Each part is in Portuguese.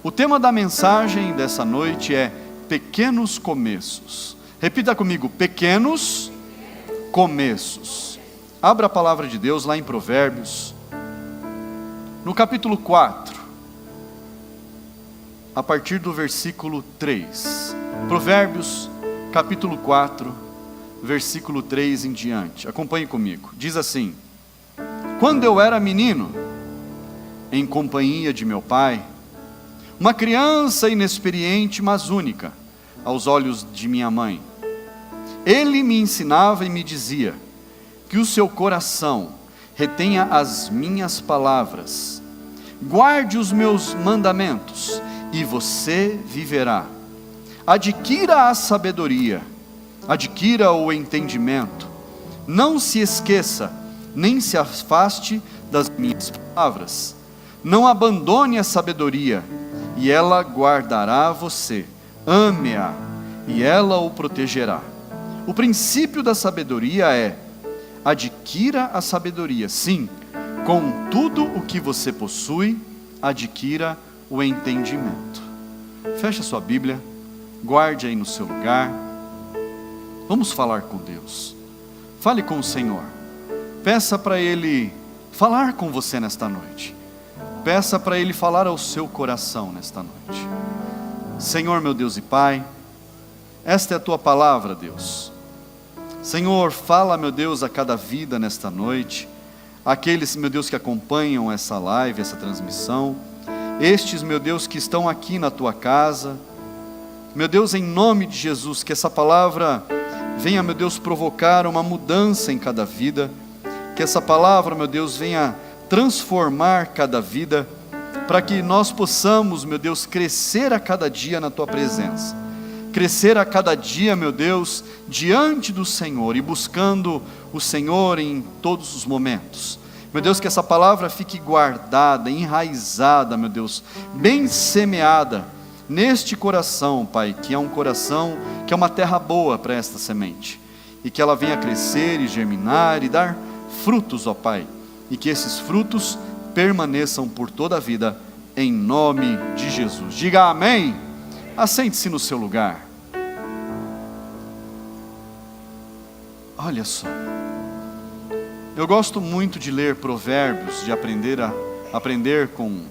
O tema da mensagem dessa noite é pequenos começos. Repita comigo, pequenos começos. Abra a palavra de Deus lá em Provérbios, no capítulo 4, a partir do versículo 3. Provérbios, capítulo 4, versículo 3 em diante. Acompanhe comigo. Diz assim: quando eu era menino, em companhia de meu pai, uma criança inexperiente, mas única, aos olhos de minha mãe, ele me ensinava e me dizia: que o seu coração retenha as minhas palavras, guarde os meus mandamentos, e você viverá. Adquira a sabedoria, adquira o entendimento, não se esqueça, nem se afaste das minhas palavras. Não abandone a sabedoria, e ela guardará você. Ame-a, e ela o protegerá. O princípio da sabedoria é: adquira a sabedoria. Sim, com tudo o que você possui, adquira o entendimento. Feche a sua Bíblia, guarde aí no seu lugar. Vamos falar com Deus. Fale com o Senhor. Peça para Ele falar com você nesta noite. Peça para Ele falar ao seu coração nesta noite. Senhor, meu Deus e Pai, esta é a Tua palavra, Deus. Senhor, fala, meu Deus, a cada vida nesta noite. Aqueles, meu Deus, que acompanham essa live, essa transmissão. Estes, meu Deus, que estão aqui na Tua casa. Meu Deus, em nome de Jesus, que essa palavra venha, meu Deus, provocar uma mudança em cada vida. Que essa palavra, meu Deus, venha transformar cada vida, para que nós possamos, meu Deus, crescer a cada dia na Tua presença, crescer a cada dia, meu Deus, diante do Senhor e buscando o Senhor em todos os momentos. Meu Deus, que essa palavra fique guardada, enraizada, meu Deus, bem semeada neste coração, Pai, que é um coração, que é uma terra boa para esta semente, e que ela venha crescer e germinar e dar frutos, ó Pai, e que esses frutos permaneçam por toda a vida, em nome de Jesus. Diga amém. Assente-se no seu lugar. Olha só, eu gosto muito de ler Provérbios, de aprender com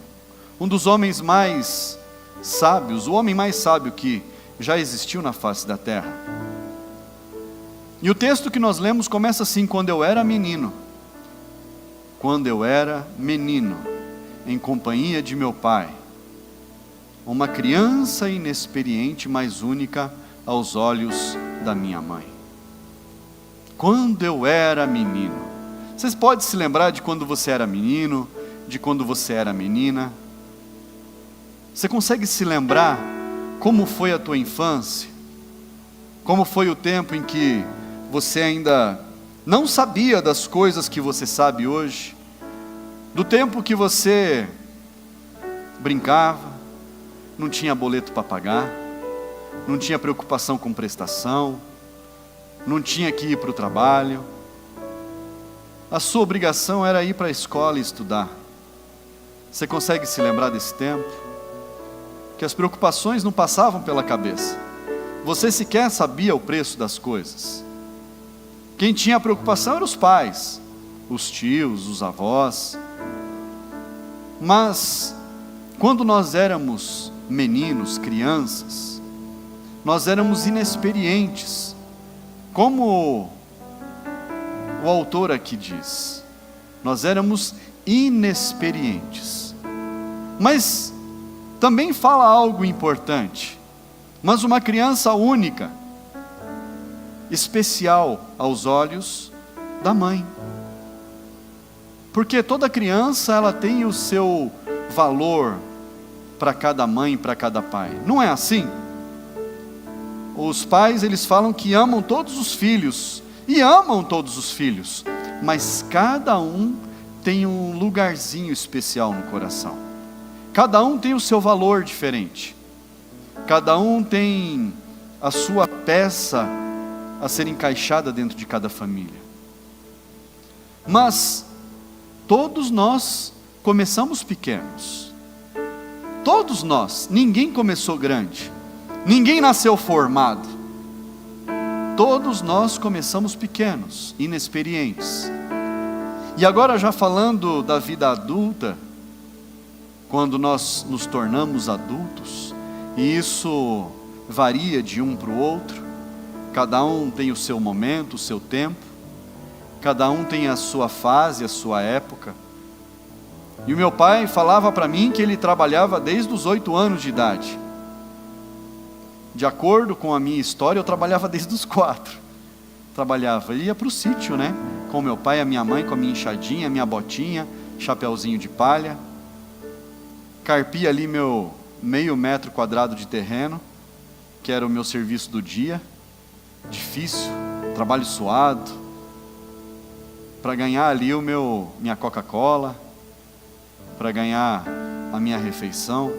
um dos homens mais sábios, o homem mais sábio que já existiu na face da terra. E o texto que nós lemos começa assim: quando eu era menino, em companhia de meu pai, uma criança inexperiente, mas única aos olhos da minha mãe. Quando eu era menino. Vocês podem se lembrar de quando você era menino, de quando você era menina? Você consegue se lembrar como foi a tua infância? Como foi o tempo em que você ainda não sabia das coisas que você sabe hoje? Do tempo que você brincava, não tinha boleto para pagar, não tinha preocupação com prestação, não tinha que ir para o trabalho. A sua obrigação era ir para a escola e estudar. Você consegue se lembrar desse tempo? Que as preocupações não passavam pela cabeça. Você sequer sabia o preço das coisas. Quem tinha preocupação eram os pais, os tios, os avós. Mas, quando nós éramos meninos, crianças, nós éramos inexperientes, como o autor aqui diz, nós éramos inexperientes. Mas, também fala algo importante: mas uma criança única, especial aos olhos da mãe. Porque toda criança, ela tem o seu valor para cada mãe, para cada pai. Não é assim? Os pais, eles falam que amam todos os filhos, e amam todos os filhos, mas cada um tem um lugarzinho especial no coração. Cada um tem o seu valor diferente. Cada um tem a sua peça a ser encaixada dentro de cada família. Mas todos nós começamos pequenos. Todos nós, ninguém começou grande, ninguém nasceu formado. Todos nós começamos pequenos, inexperientes. E agora, já falando da vida adulta, quando nós nos tornamos adultos, e isso varia de um para o outro, cada um tem o seu momento, o seu tempo, cada um tem a sua fase, a sua época. E o meu pai falava para mim que ele trabalhava desde os 8 anos de idade. De acordo com a minha história, eu trabalhava desde os 4. Trabalhava, ia para o sítio, né? Com meu pai, a minha mãe, com a minha enxadinha, a minha botinha, chapeuzinho de palha. Carpia ali meu meio metro quadrado de terreno, que era o meu serviço do dia. Difícil, trabalho suado, para ganhar ali minha Coca-Cola, para ganhar a minha refeição.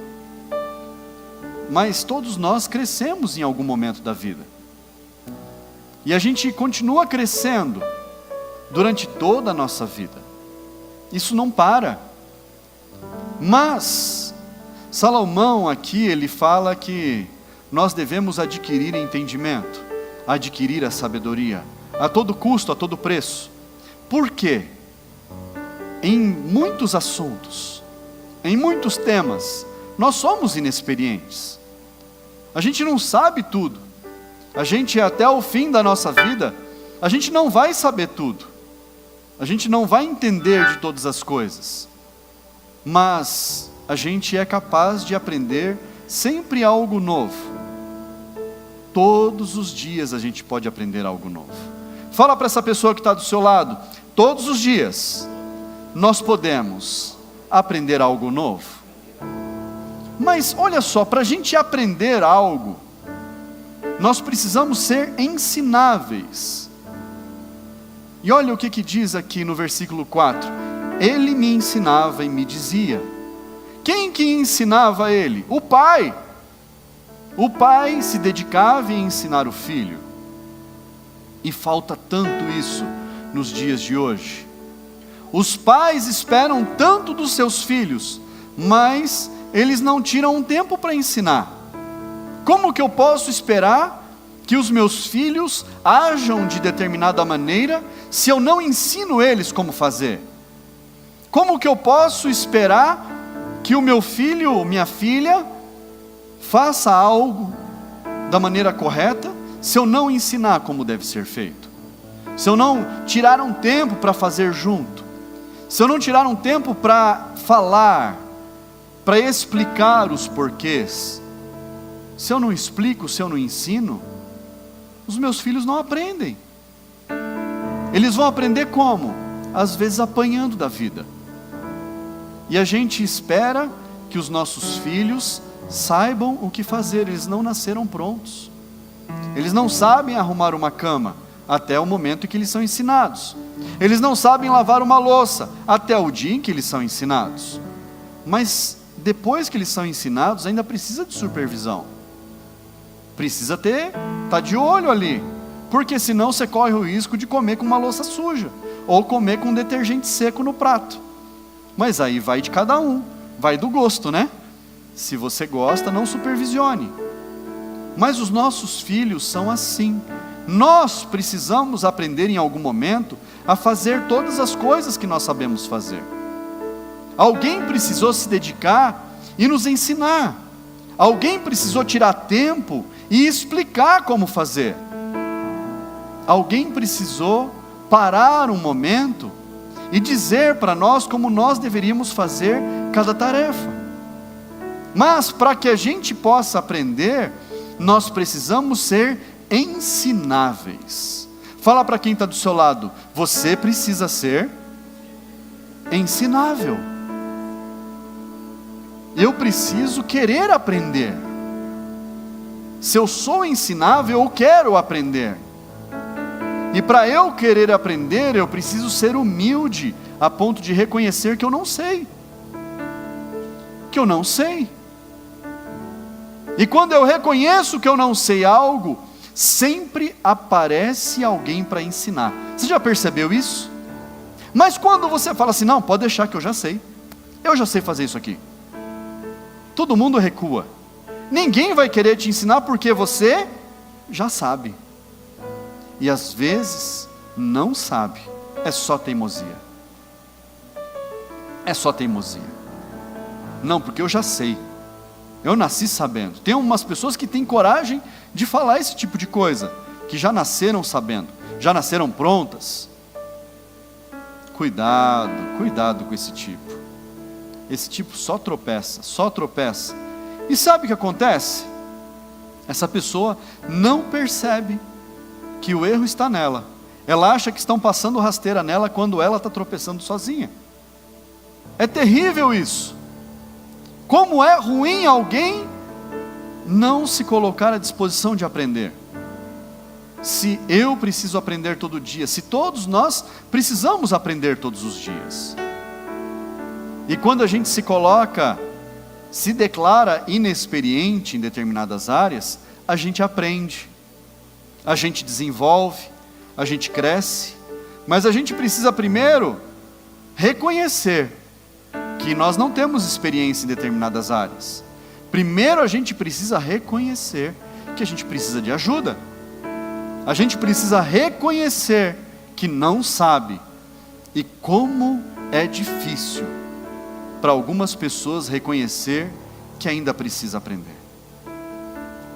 Mas todos nós crescemos em algum momento da vida, e a gente continua crescendo durante toda a nossa vida, isso não para. Mas Salomão aqui, ele fala que nós devemos adquirir entendimento, adquirir a sabedoria, a todo custo, a todo preço. Por quê? Em muitos assuntos, em muitos temas, nós somos inexperientes. A gente não sabe tudo. A gente, até o fim da nossa vida, a gente não vai saber tudo. A gente não vai entender de todas as coisas. Mas a gente é capaz de aprender sempre algo novo. Todos os dias a gente pode aprender algo novo. Fala para essa pessoa que está do seu lado: todos os dias nós podemos aprender algo novo. Mas olha só, para a gente aprender algo, nós precisamos ser ensináveis. E olha o que diz aqui no versículo 4: ele me ensinava e me dizia. Quem que ensinava ele? O pai. O pai se dedicava em ensinar o filho. E falta tanto isso nos dias de hoje. Os pais esperam tanto dos seus filhos, mas eles não tiram um tempo para ensinar. Como que eu posso esperar que os meus filhos ajam de determinada maneira, se eu não ensino eles como fazer? Como que eu posso esperar que o meu filho ou minha filha faça algo da maneira correta, se eu não ensinar como deve ser feito? Se eu não tirar um tempo para fazer junto, se eu não tirar um tempo para falar, para explicar os porquês, se eu não explico, se eu não ensino, os meus filhos não aprendem. Eles vão aprender como? Às vezes apanhando da vida. E a gente espera que os nossos filhos saibam o que fazer. Eles não nasceram prontos. Eles não sabem arrumar uma cama até o momento em que eles são ensinados. Eles não sabem lavar uma louça até o dia em que eles são ensinados. Mas depois que eles são ensinados, ainda precisa de supervisão. Precisa tá de olho ali, porque senão você corre o risco de comer com uma louça suja, ou comer com detergente seco no prato. Mas aí vai de cada um, vai do gosto, né? Se você gosta, não supervisione. Mas os nossos filhos são assim. Nós precisamos aprender em algum momento a fazer todas as coisas que nós sabemos fazer. Alguém precisou se dedicar e nos ensinar. Alguém precisou tirar tempo e explicar como fazer. Alguém precisou parar um momento e dizer para nós como nós deveríamos fazer cada tarefa. Mas para que a gente possa aprender, nós precisamos ser ensináveis. Fala para quem está do seu lado: você precisa ser ensinável. Eu preciso querer aprender. Se eu sou ensinável, eu quero aprender. E para eu querer aprender, eu preciso ser humilde, a ponto de reconhecer que eu não sei. Que eu não sei. E quando eu reconheço que eu não sei algo, sempre aparece alguém para ensinar. Você já percebeu isso? Mas quando você fala assim: não, pode deixar que eu já sei fazer isso aqui. todo mundo recua. Ninguém vai querer te ensinar porque você já sabe. E às vezes não sabe, é só teimosia. É só teimosia. Não, porque eu já sei. Eu nasci sabendo. Tem umas pessoas que têm coragem de falar esse tipo de coisa, que já nasceram sabendo, já nasceram prontas. Cuidado, cuidado com esse tipo. Esse tipo só tropeça, só tropeça. E sabe o que acontece? Essa pessoa não percebe que o erro está nela. Ela acha que estão passando rasteira nela quando ela está tropeçando sozinha. É terrível isso. Como é ruim alguém não se colocar à disposição de aprender. Se eu preciso aprender todo dia, se todos nós precisamos aprender todos os dias. E quando a gente se coloca, se declara inexperiente em determinadas áreas, a gente aprende, a gente desenvolve, a gente cresce, mas a gente precisa primeiro reconhecer que nós não temos experiência em determinadas áreas. Primeiro a gente precisa reconhecer que a gente precisa de ajuda. A gente precisa reconhecer que não sabe. E como é difícil para algumas pessoas reconhecer que ainda precisa aprender.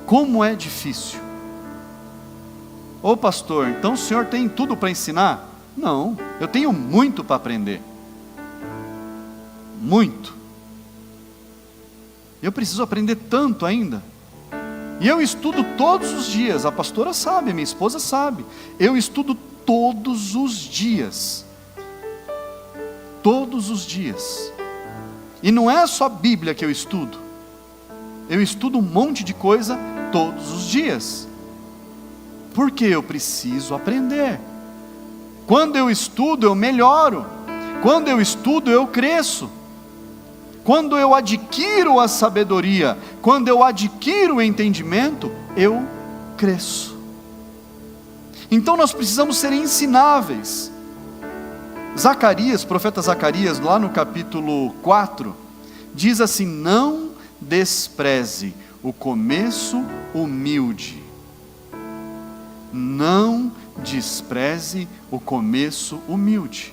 Como é difícil. Ô pastor, então o senhor tem tudo para ensinar? Não, eu tenho muito para aprender. Muito. Eu preciso aprender tanto ainda. E eu estudo todos os dias. A pastora sabe, a minha esposa sabe. Eu estudo todos os dias. Todos os dias. E não é só Bíblia que eu estudo. Eu estudo um monte de coisa todos os dias. Porque eu preciso aprender. Quando eu estudo, eu melhoro. Quando eu estudo, eu cresço. Quando eu adquiro a sabedoria, quando eu adquiro o entendimento, eu cresço. Então nós precisamos ser ensináveis. Zacarias, profeta Zacarias, lá no capítulo 4, diz assim: não despreze o começo humilde. Não despreze o começo humilde.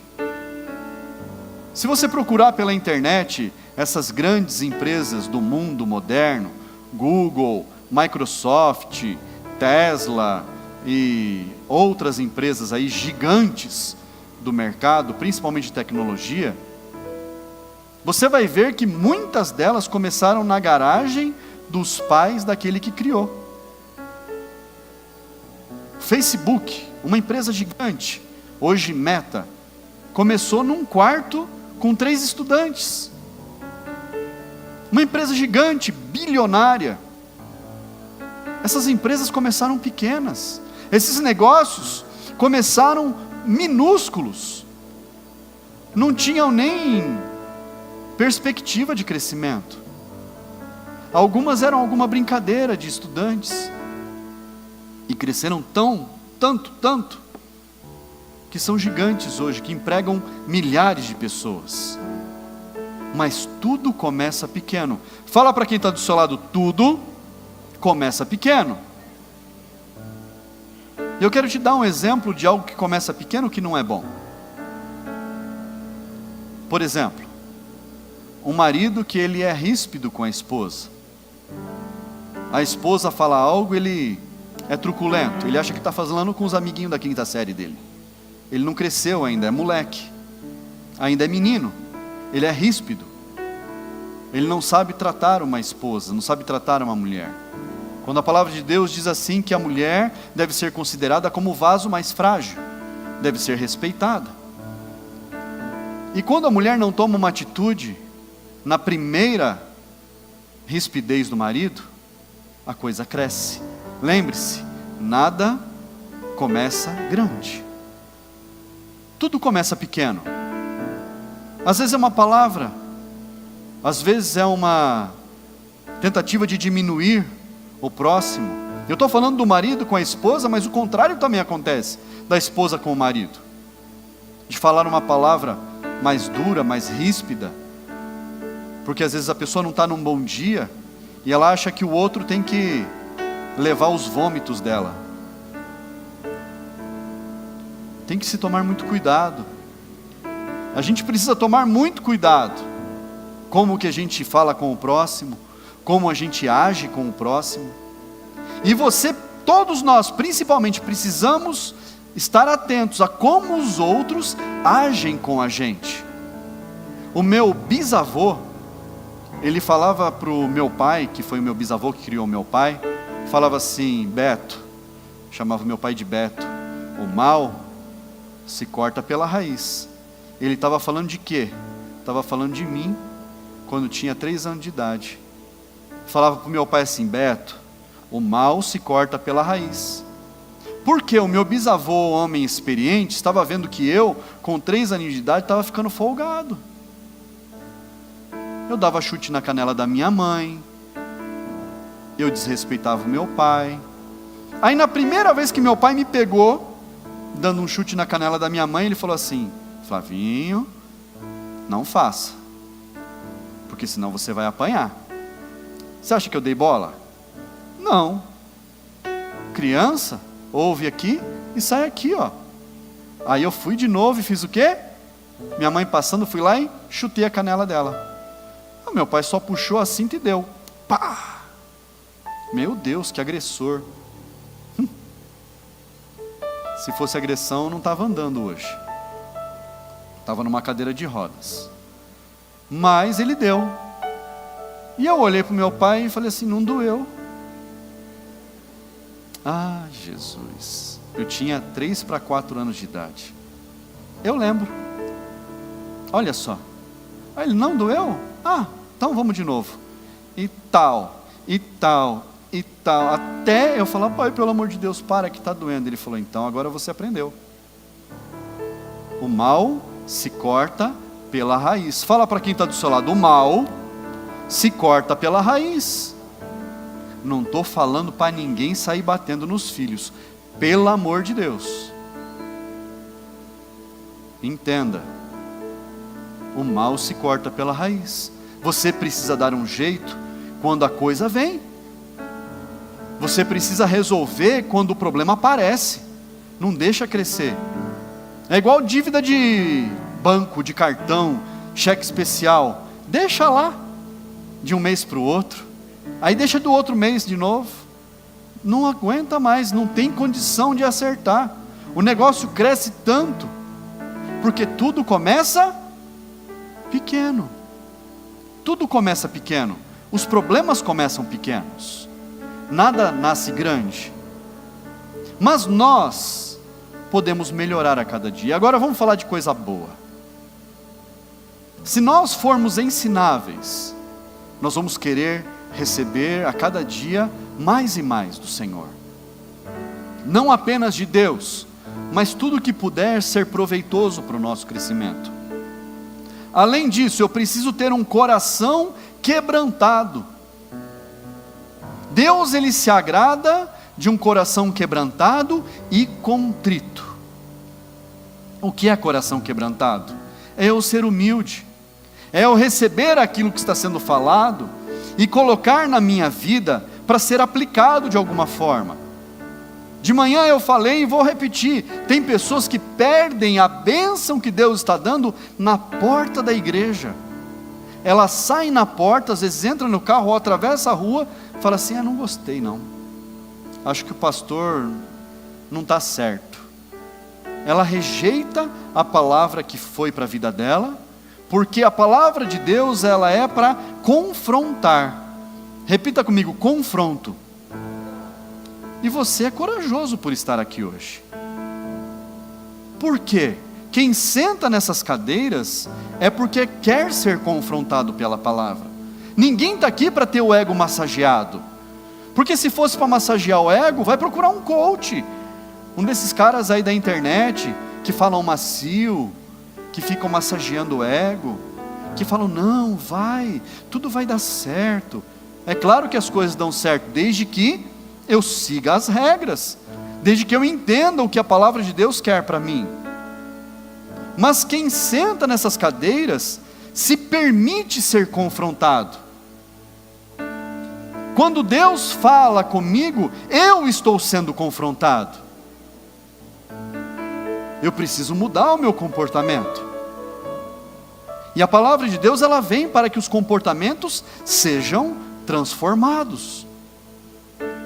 Se você procurar pela internet, essas grandes empresas do mundo moderno, Google, Microsoft, Tesla e outras empresas aí gigantes do mercado, principalmente de tecnologia, você vai ver que muitas delas começaram na garagem dos pais daquele que criou. Facebook, uma empresa gigante, hoje Meta, começou num quarto com 3 estudantes. Uma empresa gigante, bilionária. Essas empresas começaram pequenas. Esses negócios começaram minúsculos. Não tinham nem perspectiva de crescimento. Algumas eram alguma brincadeira de estudantes. E cresceram tanto, que são gigantes hoje, que empregam milhares de pessoas. Mas tudo começa pequeno. Fala para quem está do seu lado: tudo começa pequeno. Eu quero te dar um exemplo de algo que começa pequeno que não é bom. Por exemplo, um marido que ele é ríspido com a esposa. A esposa fala algo, ele é truculento, ele acha que está falando com os amiguinhos da 5ª série dele. Ele não cresceu ainda, é moleque, ainda é menino, ele é ríspido, ele não sabe tratar uma esposa, não sabe tratar uma mulher. Quando a palavra de Deus diz assim que a mulher deve ser considerada como o vaso mais frágil, deve ser respeitada. E quando a mulher não toma uma atitude na primeira rispidez do marido, a coisa cresce. Lembre-se, nada começa grande. Tudo começa pequeno. Às vezes é uma palavra, às vezes é uma tentativa de diminuir o próximo. Eu estou falando do marido com a esposa, mas o contrário também acontece, da esposa com o marido. De falar uma palavra mais dura, mais ríspida, Porque às vezes a pessoa não está num bom dia e ela acha que o outro tem que levar os vômitos dela. Tem que se tomar muito cuidado. A gente precisa tomar muito cuidado. Como que a gente fala com o próximo, como a gente age com o próximo. E você, todos nós, principalmente, precisamos estar atentos a como os outros agem com a gente. O meu bisavô, ele falava para o meu pai, que foi o meu bisavô que criou o meu pai, falava assim: Beto, chamava meu pai de Beto, o mal se corta pela raiz. Ele estava falando de quê? Estava falando de mim, quando tinha 3 anos de idade. Falava para o meu pai assim: Beto, o mal se corta pela raiz. Porque o meu bisavô, homem experiente, estava vendo que eu, com 3 anos de idade, estava ficando folgado. Eu dava chute na canela da minha mãe, eu desrespeitava o meu pai. Aí na primeira vez que meu pai me pegou, dando um chute na canela da minha mãe, ele falou assim: Flavinho, não faça, porque senão você vai apanhar. Você acha que eu dei bola? Não. Criança, ouve aqui e sai aqui, ó. Aí eu fui de novo e fiz o quê? Minha mãe passando, fui lá e chutei a canela dela. Meu pai só puxou a cinta e deu. Pá! Meu Deus, que agressor. Se fosse agressão, eu não estava andando hoje. Estava numa cadeira de rodas. Mas ele deu. E eu olhei para o meu pai e falei assim: não doeu. Ah, Jesus. Eu tinha 3 para 4 anos de idade. Eu lembro. Olha só. Aí ele: não doeu? Ah, então vamos de novo. E tal, e tal, e tal. Até eu falar: pai, pelo amor de Deus, para que está doendo. Ele falou: então agora você aprendeu. O mal se corta pela raiz. Fala para quem está do seu lado: o mal se corta pela raiz. Não estou falando para ninguém sair batendo nos filhos, pelo amor de Deus. Entenda, o mal se corta pela raiz. Você precisa dar um jeito quando a coisa vem. Você precisa resolver quando o problema aparece. Não deixa crescer. É igual dívida de banco, de cartão, cheque especial. Deixa lá, de um mês para o outro. Aí deixa do outro mês de novo. Não aguenta mais, não tem condição de acertar. O negócio cresce tanto, porque tudo começa pequeno. Tudo começa pequeno. Os problemas começam pequenos. Nada nasce grande. Mas nós podemos melhorar a cada dia. Agora vamos falar de coisa boa. Se nós formos ensináveis, nós vamos querer receber a cada dia mais e mais do Senhor. Não apenas de Deus, mas tudo que puder ser proveitoso para o nosso crescimento. Além disso, eu preciso ter um coração quebrantado. Deus, Ele se agrada de um coração quebrantado e contrito. O que é coração quebrantado? É eu ser humilde, é eu receber aquilo que está sendo falado e colocar na minha vida para ser aplicado de alguma forma. De manhã eu falei e vou repetir: tem pessoas que perdem a bênção que Deus está dando na porta da igreja. Ela sai na porta, às vezes entra no carro ou atravessa a rua, fala assim: não gostei não, acho que o pastor não está certo. Ela rejeita a palavra que foi para a vida dela, porque a palavra de Deus, ela é para confrontar. Repita comigo: confronto. E você é corajoso por estar aqui hoje. Por quê? Quem senta nessas cadeiras é porque quer ser confrontado pela palavra. Ninguém está aqui para ter o ego massageado. Porque se fosse para massagear o ego, vai procurar um coach. Um desses caras aí da internet, que falam macio, que ficam massageando o ego, que falam: não, vai, tudo vai dar certo. É claro que as coisas dão certo, desde que eu siga as regras, desde que eu entenda o que a palavra de Deus quer para mim. Mas quem senta nessas cadeiras, se permite ser confrontado. Quando Deus fala comigo, eu estou sendo confrontado. Eu preciso mudar o meu comportamento. E a palavra de Deus, ela vem para que os comportamentos sejam transformados.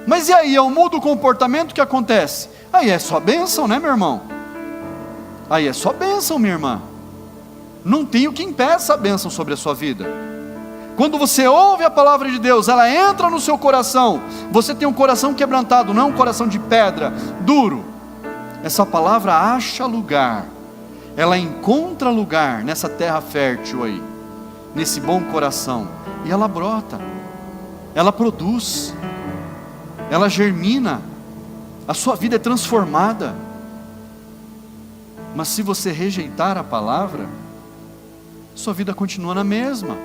Mas e aí, eu mudo o comportamento, o que acontece? Aí é só bênção, né, meu irmão? Aí é só bênção, minha irmã. Não tem o que impeça a bênção sobre a sua vida. Quando você ouve a palavra de Deus, ela entra no seu coração, você tem um coração quebrantado, não um coração de pedra, duro. Essa palavra acha lugar, ela encontra lugar nessa terra fértil aí, nesse bom coração, e ela brota, ela produz, ela germina, a sua vida é transformada. Mas se você rejeitar a palavra, sua vida continua na mesma,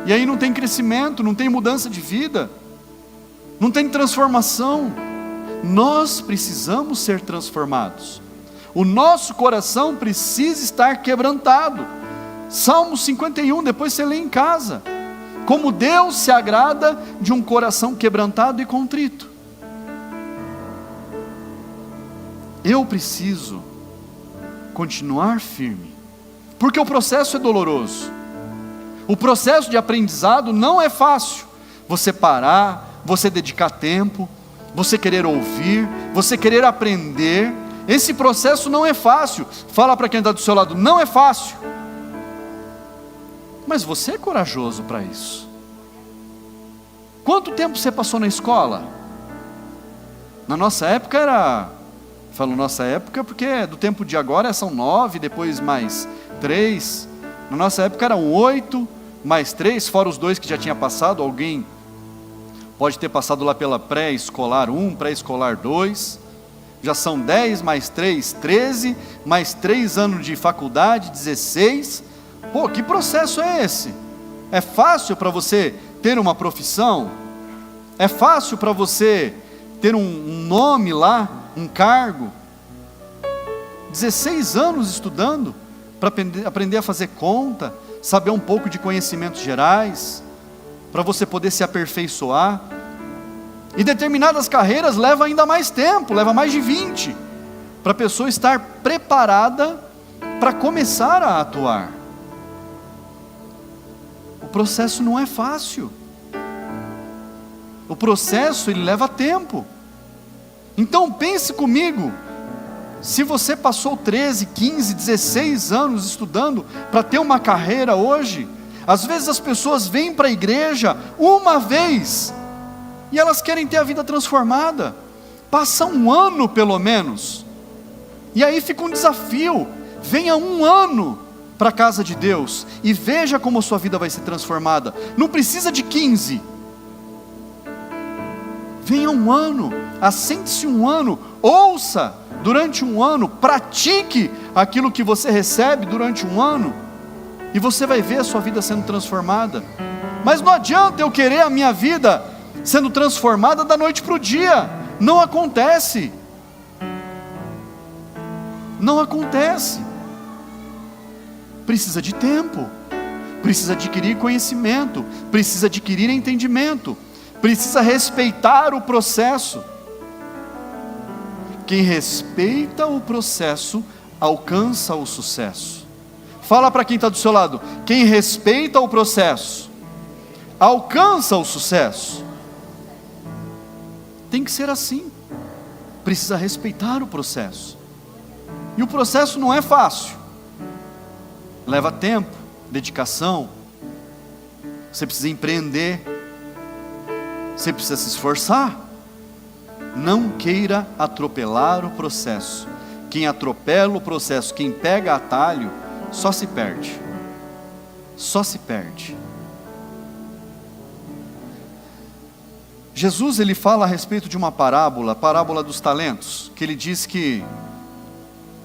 e aí não tem crescimento, não tem mudança de vida, não tem transformação. Nós precisamos ser transformados, o nosso coração precisa estar quebrantado. Salmo 51, depois você lê em casa, como Deus se agrada de um coração quebrantado e contrito. Eu preciso continuar firme, porque o processo é doloroso. O processo de aprendizado não é fácil. Você parar, você dedicar tempo, você querer ouvir, você querer aprender. Esse processo não é fácil. Fala para quem está do seu lado, não é fácil. Mas você é corajoso para isso. Quanto tempo você passou na escola? Na nossa época era... Falo nossa época porque do tempo de agora são 9, depois mais 3. Na nossa época eram 8, mais 3, fora os 2 que já tinha passado. Alguém pode ter passado lá pela pré-escolar 1, pré-escolar 2. Já são 10, mais 3, 13, mais 3 anos de faculdade, 16. Pô, que processo é esse? É fácil para você ter uma profissão? É fácil para você ter um nome lá, um cargo? 16 anos estudando para aprender a fazer conta, saber um pouco de conhecimentos gerais, para você poder se aperfeiçoar. E determinadas carreiras levam ainda mais tempo, leva mais de 20, para a pessoa estar preparada para começar a atuar. O processo não é fácil. O processo, ele leva tempo. Então pense comigo, se você passou 13, 15, 16 anos estudando para ter uma carreira hoje, às vezes as pessoas vêm para a igreja uma vez, e elas querem ter a vida transformada, passa um ano pelo menos, e aí fica um desafio, venha um ano para a casa de Deus, e veja como a sua vida vai ser transformada, não precisa de 15, venha um ano, assente-se um ano, ouça durante um ano, pratique aquilo que você recebe durante um ano, e você vai ver a sua vida sendo transformada. Mas não adianta eu querer a minha vida sendo transformada da noite para o dia, não acontece, não acontece, precisa de tempo, precisa adquirir conhecimento, precisa adquirir entendimento, precisa respeitar o processo. Quem respeita o processo alcança o sucesso. Fala para quem está do seu lado, quem respeita o processo alcança o sucesso. Tem que ser assim, precisa respeitar o processo, e o processo não é fácil, leva tempo, dedicação, você precisa empreender, você precisa se esforçar. Não queira atropelar o processo. Quem atropela o processo, quem pega atalho, só se perde, só se perde. Jesus, ele fala a respeito de uma parábola, a parábola dos talentos, que ele diz que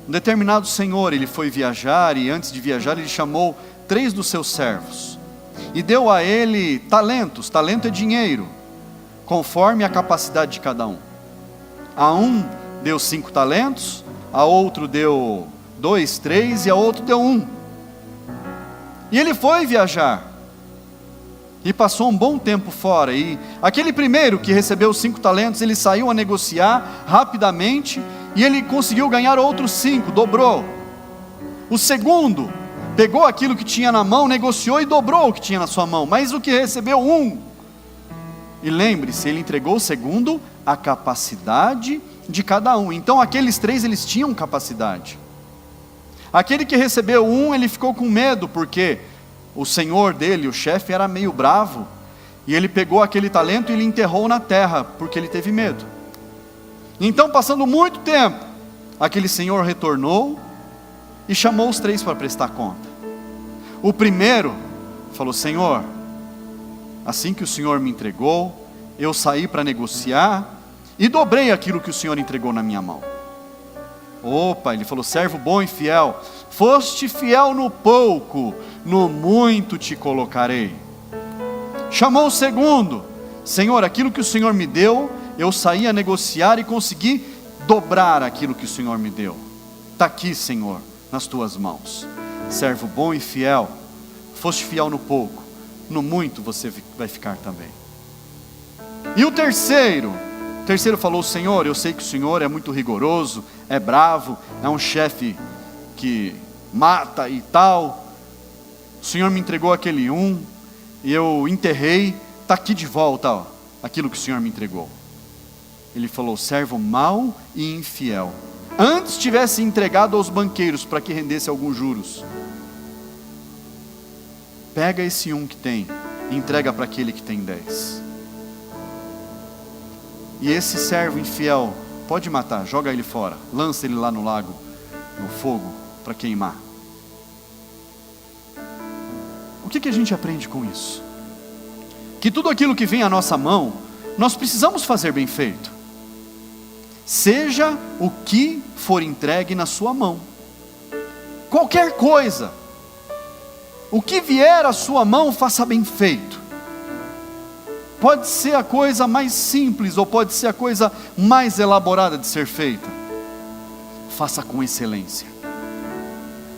um determinado senhor, ele foi viajar, e antes de viajar ele chamou 3 dos seus servos, e deu a ele talentos. Talento é dinheiro, conforme a capacidade de cada um. A um deu 5 talentos, a outro deu 2, 3, e a outro deu 1. E ele foi viajar. E passou um bom tempo fora. E aquele primeiro que recebeu os 5 talentos, ele saiu a negociar rapidamente. E ele conseguiu ganhar outros 5, dobrou. O segundo pegou aquilo que tinha na mão, negociou e dobrou o que tinha na sua mão. Mas o que recebeu 1. E lembre-se, ele entregou segundo a capacidade de cada um. Então aqueles 3, eles tinham capacidade. Aquele que recebeu 1, ele ficou com medo, porque o senhor dele, o chefe, era meio bravo. E ele pegou aquele talento e ele enterrou na terra, porque ele teve medo. Então, passando muito tempo, aquele senhor retornou e chamou os 3 para prestar conta. O primeiro falou: Senhor, assim que o Senhor me entregou, eu saí para negociar e dobrei aquilo que o Senhor entregou na minha mão. Opa, ele falou: servo bom e fiel, foste fiel no pouco, no muito te colocarei. Chamou o segundo: Senhor, aquilo que o Senhor me deu, eu saí a negociar e consegui dobrar aquilo que o Senhor me deu. Está aqui, Senhor, nas tuas mãos. Servo bom e fiel, foste fiel no pouco, no muito você vai ficar também. E o terceiro falou: Senhor, eu sei que o Senhor é muito rigoroso, é bravo, é um chefe que mata e tal. O Senhor me entregou aquele 1, e eu enterrei, está aqui de volta, ó, aquilo que o Senhor me entregou. Ele falou: servo mau e infiel, antes tivesse entregado aos banqueiros para que rendesse alguns juros. Pega esse 1 que tem e entrega para aquele que tem 10. E esse servo infiel pode matar, joga ele fora, lança ele lá no lago, no fogo, para queimar. O que a gente aprende com isso? Que tudo aquilo que vem à nossa mão, nós precisamos fazer bem feito. Seja o que for entregue na sua mão. Qualquer coisa. O que vier à sua mão, faça bem feito. Pode ser a coisa mais simples, ou pode ser a coisa mais elaborada de ser feita. Faça com excelência.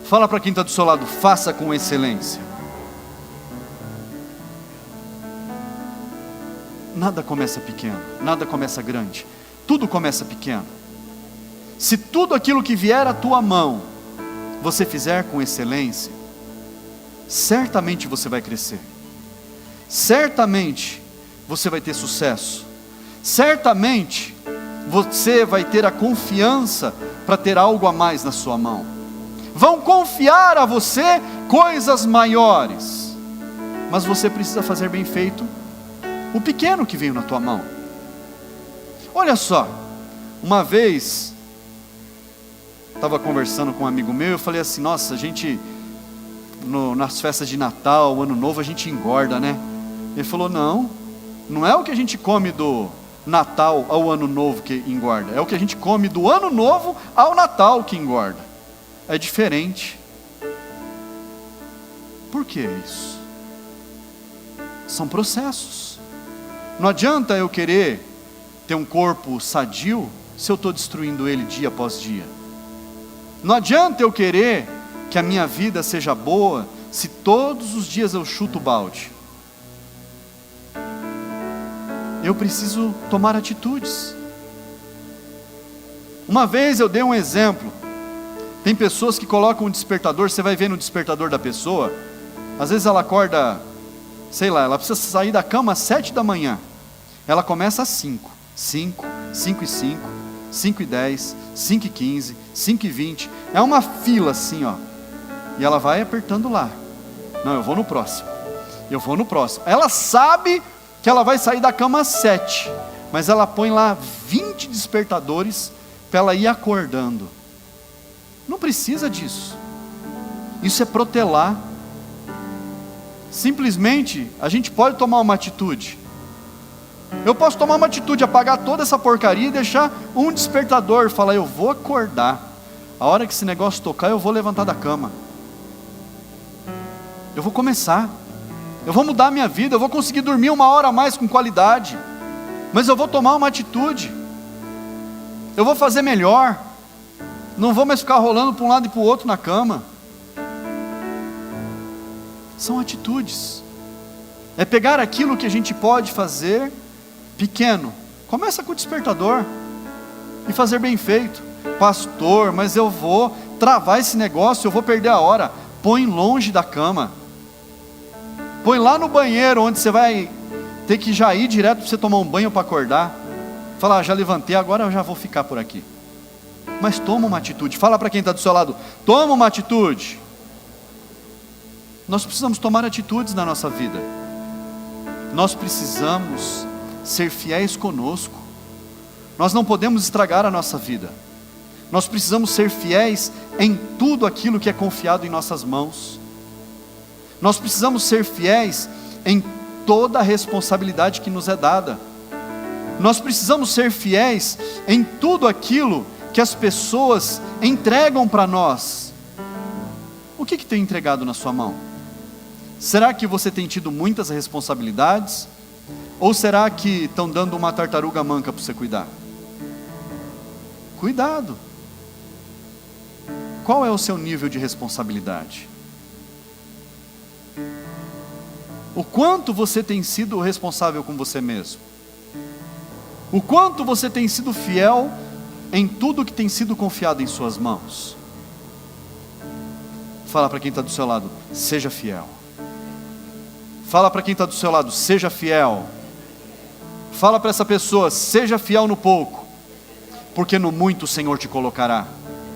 Fala para quem está do seu lado: faça com excelência. Nada começa pequeno, nada começa grande, tudo começa pequeno. Se tudo aquilo que vier à tua mão, você fizer com excelência, certamente você vai crescer, certamente você vai ter sucesso, certamente você vai ter a confiança para ter algo a mais na sua mão. Vão confiar a você coisas maiores, mas você precisa fazer bem feito o pequeno que veio na tua mão. Olha só, uma vez estava conversando com um amigo meu, eu falei assim: nossa, a gente nas festas de Natal, Ano Novo, a gente engorda, né? Ele falou: não é o que a gente come do Natal ao Ano Novo que engorda, é o que a gente come do Ano Novo ao Natal que engorda. É diferente. Por que isso? São processos. Não adianta eu querer ter um corpo sadio se eu estou destruindo ele dia após dia. Não adianta eu querer que a minha vida seja boa se todos os dias eu chuto o balde. Eu preciso tomar atitudes. Uma vez eu dei um exemplo. Tem pessoas que colocam um despertador, você vai ver no despertador da pessoa, às vezes ela acorda, sei lá, ela precisa sair da cama às 7 da manhã. Ela começa às 5, 5 e 5, 5 e 10, 5 e 15, 5 e 20. É uma fila assim, ó. E ela vai apertando lá. Não, eu vou no próximo. Eu vou no próximo. Ela sabe que ela vai sair da cama às 7, mas ela põe lá 20 despertadores para ela ir acordando. Não precisa disso. Isso é protelar. Simplesmente, a gente pode tomar uma atitude. Eu posso tomar uma atitude, apagar toda essa porcaria e deixar um despertador, falar: eu vou acordar. A hora que esse negócio tocar, eu vou levantar da cama. Eu vou começar. Eu vou mudar a minha vida, eu vou conseguir dormir 1 hora a mais com qualidade. Mas eu vou tomar uma atitude. Eu vou fazer melhor. Não vou mais ficar rolando para um lado e para o outro na cama. São atitudes. É pegar aquilo que a gente pode fazer pequeno. Começa com o despertador e fazer bem feito. Pastor, mas eu vou travar esse negócio, eu vou perder a hora. Põe longe da cama. Põe lá no banheiro, onde você vai ter que já ir direto para você tomar um banho para acordar. Fala, já levantei, agora eu já vou ficar por aqui. Mas toma uma atitude. Fala para quem está do seu lado, toma uma atitude. Nós precisamos tomar atitudes na nossa vida. Nós precisamos ser fiéis conosco. Nós não podemos estragar a nossa vida. Nós precisamos ser fiéis em tudo aquilo que é confiado em nossas mãos. Nós precisamos ser fiéis em toda a responsabilidade que nos é dada. Nós precisamos ser fiéis em tudo aquilo que as pessoas entregam para nós. O que tem entregado na sua mão? Será que você tem tido muitas responsabilidades? Ou será que estão dando uma tartaruga manca para você cuidar? Cuidado. Qual é o seu nível de responsabilidade? O quanto você tem sido responsável com você mesmo? O quanto você tem sido fiel em tudo que tem sido confiado em suas mãos? Fala para quem está do seu lado, seja fiel. Fala para quem está do seu lado, seja fiel. Fala para essa pessoa, seja fiel no pouco, porque no muito o Senhor te colocará.